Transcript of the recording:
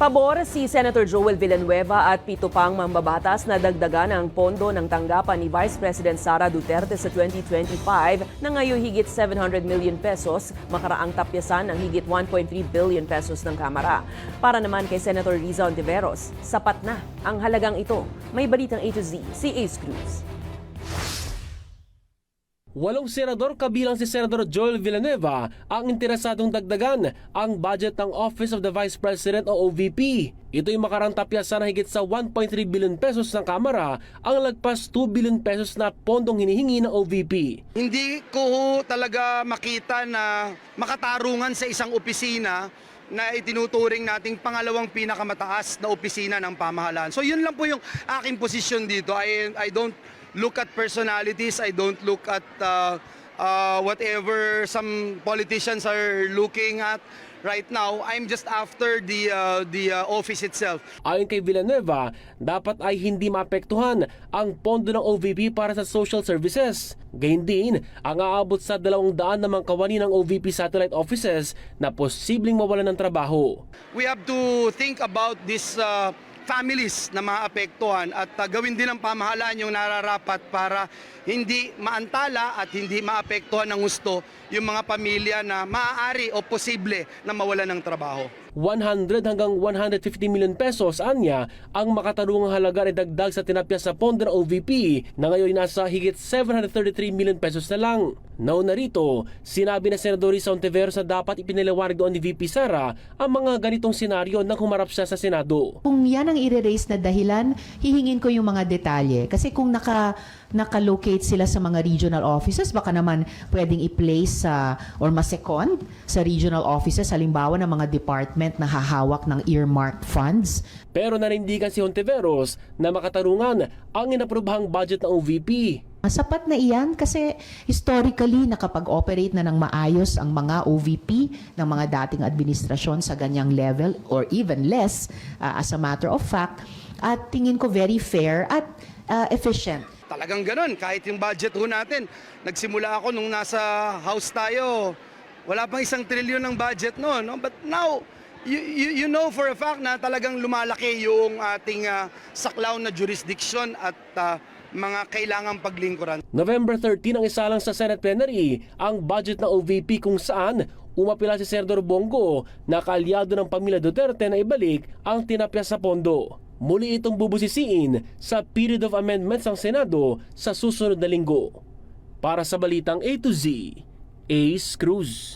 Pabor si Senator Joel Villanueva at pito pang mambabatas na dagdagan ang pondo ng tanggapan ni Vice President Sara Duterte sa 2025 na ngayon higit 700 million pesos, makaraang tapyasan ng higit 1.3 billion pesos ng Kamara. Para naman kay Senator Riza Ontiveros, sapat na ang halagang ito. May balitang A to Z, si Ace Cruz. 8 senador kabilang si Senator Joel Villanueva ang interesadong dagdagan ang budget ng Office of the Vice President o OVP. Ito'y makarang tapyasan na higit sa 1.3 billion pesos ng Kamara ang lagpas 2 billion pesos na pondong hinihingi ng OVP. Hindi ko talaga makita na makatarungan sa isang opisina na itinuturing nating pangalawang pinakamataas na opisina ng pamahalaan. So yun lang po yung aking posisyon dito. I don't look at personalities, I don't look at whatever some politicians are looking at right now. I'm just after the office itself. Ayon kay Villanueva, dapat ay hindi maapektuhan ang pondo ng OVP para sa social services. Gayun din, ang aabot sa 200 namang kawani ng OVP satellite offices na posibleng mawalan ng trabaho. We have to think about this families na maapektuhan at gawin din ng pamahalaan yung nararapat para hindi maantala at hindi maapektuhan ng gusto yung mga pamilya na maaari o posible na mawalan ng trabaho. 100 hanggang 150 million pesos anya ang makatarungang halaga na dagdag sa tinapya sa pondo ng OVP na ngayon nasa higit 733 million pesos na lang. Nauna rito, sinabi na Senador Riza Ontiveros na dapat ipinaliwanag doon ni VP Sara ang mga ganitong senaryo nang humarap siya sa Senado. Kung yan ang i-raise na dahilan, hihingin ko yung mga detalye. Kasi kung nakalocate sila sa mga regional offices, baka naman pwedeng i-place or ma-second sa regional offices, halimbawa ng mga department na hahawak ng earmarked funds. Pero nanindigan si Ontiveros na makatarungan ang inaprobahang budget ng OVP. Sapat na iyan kasi historically nakapag-operate na ng maayos ang mga OVP ng mga dating administrasyon sa ganyang level or even less as a matter of fact. At tingin ko very fair at efficient. Talagang ganun, kahit yung budget ho natin. Nagsimula ako nung nasa house tayo, wala pang 1 trilyon ng budget noon. No? But now, you know for a fact na talagang lumalaki yung ating saklaw na jurisdiction at mga kailangang paglingkuran. November 13 ang isalang sa Senate Plenary ang budget ng OVP kung saan umapila si Senador Bongo na kaalyado ng pamilya Duterte na ibalik ang tinapya sa pondo. Muli itong bubusisiin sa period of amendments ng Senado sa susunod na linggo. Para sa Balitang A to Z, Ace Cruz.